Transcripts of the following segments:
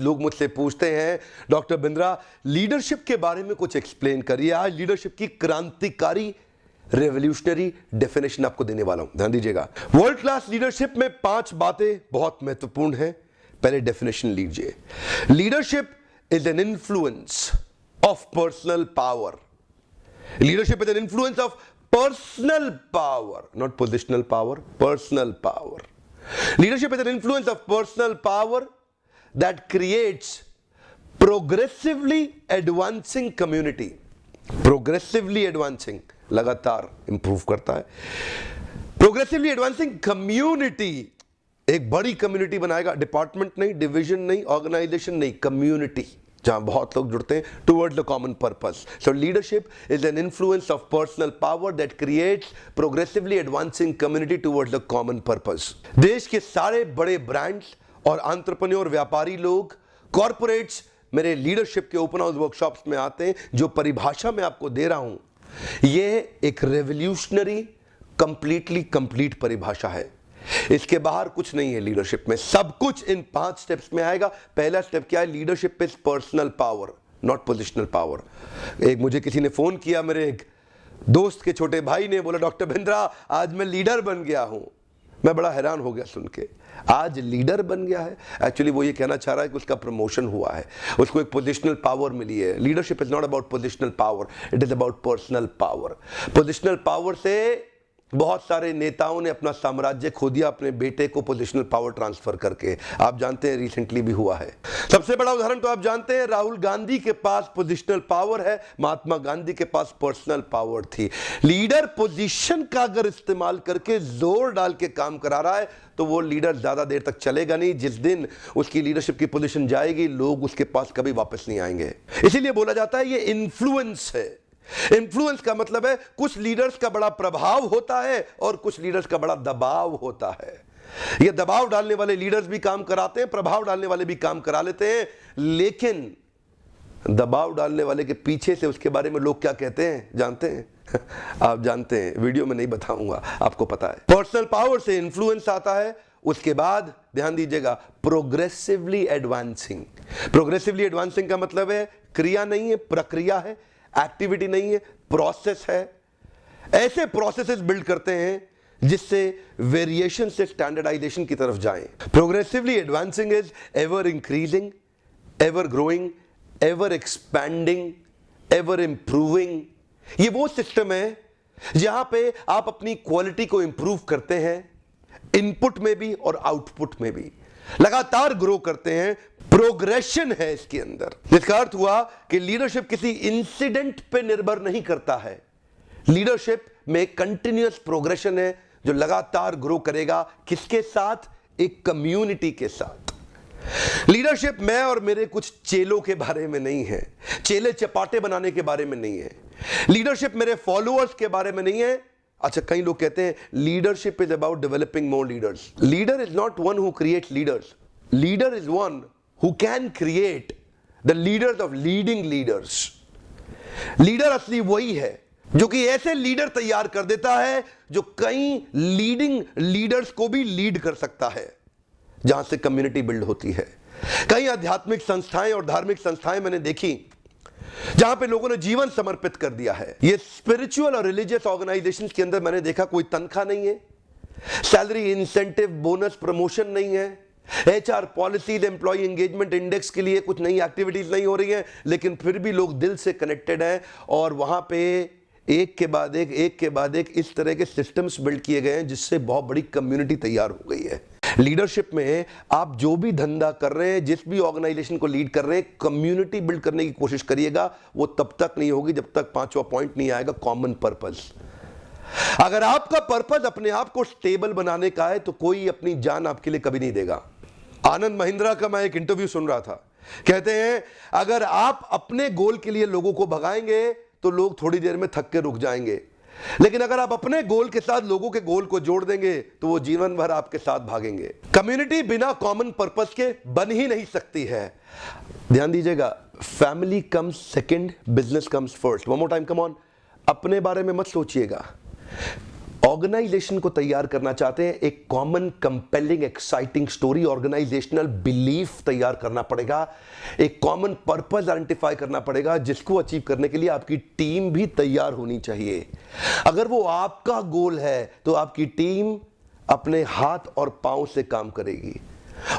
लोग मुझसे पूछते हैं डॉक्टर बिंद्रा लीडरशिप के बारे में कुछ एक्सप्लेन करिए। आज लीडरशिप की क्रांतिकारी रेवोल्यूशनरी डेफिनेशन आपको देने वाला हूं, ध्यान दीजिएगा। वर्ल्ड क्लास लीडरशिप में 5 बातें बहुत महत्वपूर्ण हैं। पहले डेफिनेशन लीजिए। Leadership is an influence of personal power. Leadership is an influence of personal power, not positional power, personal power. Leadership is an influence of personal power that creates progressively advancing community. Progressively advancing, लगातार improve करता है। Progressively advancing community, एक बड़ी community बनाएगा, department नहीं, division नहीं, organisation नहीं, community जहां बहुत लोग जुड़ते हैं towards the common purpose. So leadership is an influence of personal power that creates progressively advancing community towards the common purpose. देश के सारे बड़े ब्रांड्स और एंटरप्रेन्योर व्यापारी लोग, कॉर्पोरेट्स मेरे लीडरशिप के ओपन हाउस वर्कशॉप्स में आते हैं। जो परिभाषा मैं आपको दे रहा हूं यह एक रेवोल्यूशनरी कंप्लीट परिभाषा है। इसके बाहर कुछ नहीं है लीडरशिप में, सब कुछ इन 5 स्टेप्स में आएगा। पहला स्टेप क्या है? Leadership is personal power, not positional power. एक मुझे किसी ने फोन किया, मेरे एक दोस्त के छोटे भाई ने, बोला डॉक्टर बिंद्रा आज मैं लीडर बन गया हूं। मैं बड़ा हैरान हो गया सुन के, आज लीडर बन गया है। एक्चुअली वो ये कहना चाह रहा है कि उसका प्रमोशन हुआ है, उसको एक पोजिशनल पावर मिली है। Leadership is not about positional power, it is about personal power. Positional power से बहुत सारे नेताओं ने अपना साम्राज्य खो दिया अपने बेटे को पोजिशनल पावर ट्रांसफर करके। आप जानते हैं रिसेंटली भी हुआ है। सबसे बड़ा उदाहरण तो आप जानते हैं, राहुल गांधी के पास पोजिशनल पावर है, महात्मा गांधी के पास पर्सनल पावर थी। लीडर पोजीशन का अगर इस्तेमाल करके जोर डाल के काम करा रहा है तो वो लीडर ज्यादा देर तक चलेगा नहीं। जिस दिन उसकी लीडरशिप की पोजीशन जाएगी लोग उसके पास कभी वापस नहीं आएंगे। इसीलिए बोला जाता है ये इन्फ्लुएंस है। इन्फ्लुएंस का मतलब है कुछ लीडर्स का बड़ा प्रभाव होता है और कुछ लीडर्स का बड़ा दबाव होता है। ये दबाव डालने वाले लीडर्स भी काम कराते हैं, प्रभाव डालने वाले भी काम करा लेते हैं, लेकिन दबाव डालने वाले के पीछे से उसके बारे में लोग क्या कहते हैं जानते हैं? आप जानते हैं, वीडियो में नहीं बताऊंगा, आपको पता है। पर्सनल पावर से इन्फ्लुएंस आता है, उसके बाद ध्यान दीजिएगा प्रोग्रेसिवली एडवांसिंग। प्रोग्रेसिवली एडवांसिंग का मतलब है क्रिया नहीं है, प्रक्रिया है, एक्टिविटी नहीं है, प्रोसेस है। ऐसे प्रोसेसेस बिल्ड करते हैं जिससे वेरिएशन से स्टैंडर्डाइजेशन की तरफ जाएं। Progressively advancing is ever increasing, ever growing, ever expanding, ever improving. ये वो सिस्टम है जहां पे आप अपनी क्वालिटी को इंप्रूव करते हैं, इनपुट में भी और आउटपुट में भी लगातार ग्रो करते हैं। प्रोग्रेशन है इसके अंदर, जिसका अर्थ हुआ कि लीडरशिप किसी इंसिडेंट पे निर्भर नहीं करता है। लीडरशिप में कंटिन्यूअस प्रोग्रेशन है जो लगातार ग्रो करेगा। किसके साथ? एक कम्युनिटी के साथ। लीडरशिप मैं और मेरे कुछ चेलों के बारे में नहीं है, चेले चपाटे बनाने के बारे में नहीं है। लीडरशिप मेरे फॉलोअर्स के बारे में नहीं है। अच्छा, कई लोग कहते हैं leadership is about developing more leaders. Leader is not one who creates leaders, leader is one who can create the leaders of leading leaders. Leader असली वही है जो कि ऐसे लीडर तैयार कर देता है जो कई लीडिंग लीडर्स को भी लीड कर सकता है, जहां से कम्युनिटी बिल्ड होती है। कई आध्यात्मिक संस्थाएं और धार्मिक संस्थाएं मैंने देखी जहां पे लोगों ने जीवन समर्पित कर दिया है। ये स्पिरिचुअल और रिलीजियस ऑर्गेनाइजेशंस के अंदर मैंने देखा कोई तनख्वाह नहीं है, सैलरी, इंसेंटिव, बोनस, प्रमोशन नहीं है, HR policies, employee engagement index के लिए कुछ नई एक्टिविटीज नहीं हो रही हैं, लेकिन फिर भी लोग दिल से कनेक्टेड हैं और वहां पे एक के बाद एक इस तरह के सिस्टम्स बिल्ड किए गए हैं जिससे बहुत बड़ी कम्युनिटी तैयार हो गई है। लीडरशिप में आप जो भी धंधा कर रहे हैं, जिस भी ऑर्गेनाइजेशन को लीड कर रहे हैं, कम्युनिटी बिल्ड करने की कोशिश करिएगा। वो तब तक नहीं होगी जब तक 5वां पॉइंट नहीं आएगा, कॉमन पर्पस। अगर आपका पर्पस अपने आप को स्टेबल बनाने का है तो कोई अपनी जान आपके लिए कभी नहीं देगा। आनंद महिंद्रा का मैं एक इंटरव्यू सुन रहा था, कहते हैं अगर आप अपने गोल के लिए लोगों को भगाएंगे तो लोग थोड़ी देर में थक के रुक जाएंगे, लेकिन अगर आप अपने गोल के साथ लोगों के गोल को जोड़ देंगे तो वो जीवन भर आपके साथ भागेंगे। कम्युनिटी बिना कॉमन पर्पस के बन ही नहीं सकती है। ध्यान दीजिएगा, family comes second, business comes first. One more time, come on. अपने बारे में मत सोचिएगा, ऑर्गेनाइजेशन को तैयार करना चाहते हैं, एक common compelling exciting story, organizational belief तैयार करना पड़ेगा, एक कॉमन पर्पस आइडेंटिफाई करना पड़ेगा, जिसको अचीव करने के लिए आपकी टीम भी तैयार होनी चाहिए। अगर वो आपका गोल है तो आपकी टीम अपने हाथ और पांव से काम करेगी,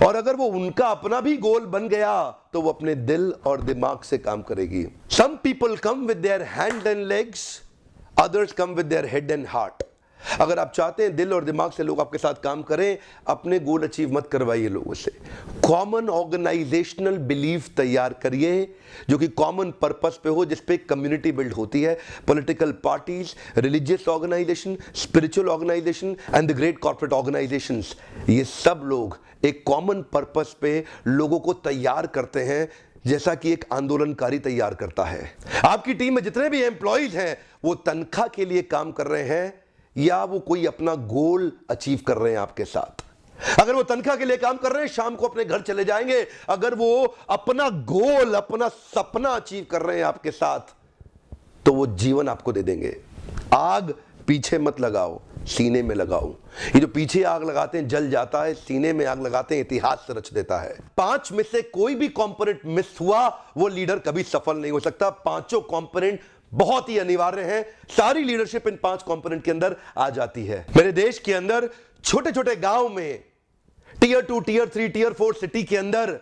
और अगर वो उनका अपना भी गोल बन गया तो वो अपने दिल और दिमाग से काम करेगी। Some people come with their hand and legs, others come with their head and heart. अगर आप चाहते हैं दिल और दिमाग से लोग आपके साथ काम करें, अपने गोल अचीव मत करवाइए लोगों से। कॉमन ऑर्गेनाइजेशनल बिलीफ तैयार करिए जो कि कॉमन पर्पस पे हो, जिस पे कम्युनिटी बिल्ड होती है। Political parties, religious organization, spiritual organization and the great corporate organizations, ये सब लोग एक कॉमन पर्पस पे लोगों को तैयार करते हैं, जैसा कि एक आंदोलनकारी तैयार करता है। आपकी टीम में जितने भी एम्प्लॉइज हैं वो तनख्वाह के लिए काम कर रहे हैं या वो कोई अपना गोल अचीव कर रहे हैं आपके साथ। अगर वो तनख्वाह के लिए काम कर रहे हैं, शाम को अपने घर चले जाएंगे। अगर वो अपना गोल, अपना सपना अचीव कर रहे हैं आपके साथ, तो वो जीवन आपको दे देंगे। आग पीछे मत लगाओ, सीने में लगाओ। ये जो पीछे आग लगाते हैं जल जाता है, सीने में आग लगाते हैं इतिहास से रच देता है। 5 में से कोई भी कंपोनेंट मिस हुआ, वो लीडर कभी सफल नहीं हो सकता। पांचों कंपोनेंट बहुत ही अनिवार्य है। सारी लीडरशिप इन 5 कंपोनेंट के अंदर आ जाती है। मेरे देश के अंदर छोटे छोटे गांव में, टियर 2, टियर 3, टियर 4 सिटी के अंदर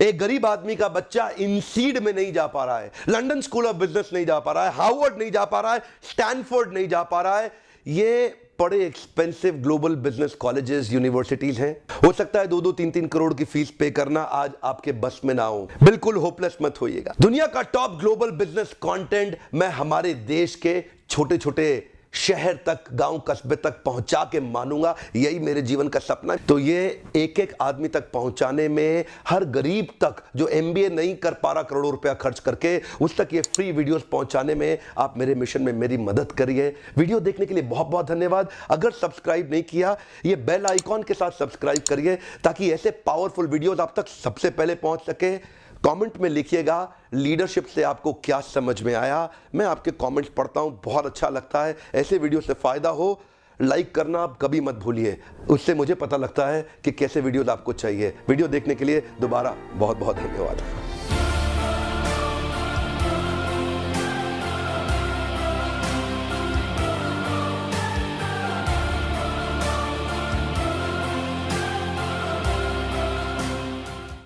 एक गरीब आदमी का बच्चा इनसीड में नहीं जा पा रहा है, लंदन स्कूल ऑफ बिजनेस नहीं जा पा रहा है, हार्वर्ड नहीं जा पा रहा है, स्टैनफोर्ड नहीं जा पा रहा है। ये बड़े expensive global business colleges, universities हैं। हो सकता है 2-2, 3-3 करोड़ की फीस पे करना आज आपके बस में ना हो। बिल्कुल होपलेस मत होइएगा। दुनिया का टॉप ग्लोबल बिजनेस कंटेंट मैं हमारे देश के छोटे छोटे शहर तक, गांव कस्बे तक पहुंचा के मानूंगा। यही मेरे जीवन का सपना है। तो ये एक एक आदमी तक पहुंचाने में, हर गरीब तक जो MBA नहीं कर पा रहा करोड़ों रुपया खर्च करके, उस तक ये फ्री वीडियोस पहुंचाने में आप मेरे मिशन में मेरी मदद करिए। वीडियो देखने के लिए बहुत बहुत धन्यवाद। अगर सब्सक्राइब नहीं किया, ये बेल आइकॉन के साथ सब्सक्राइब करिए ताकि ऐसे पावरफुल वीडियोस आप तक सबसे पहले पहुंच सके। कमेंट में लिखिएगा लीडरशिप से आपको क्या समझ में आया। मैं आपके कमेंट्स पढ़ता हूं, बहुत अच्छा लगता है। ऐसे वीडियो से फायदा हो, लाइक करना आप कभी मत भूलिए। उससे मुझे पता लगता है कि कैसे वीडियोस आपको चाहिए। वीडियो देखने के लिए दोबारा बहुत बहुत धन्यवाद।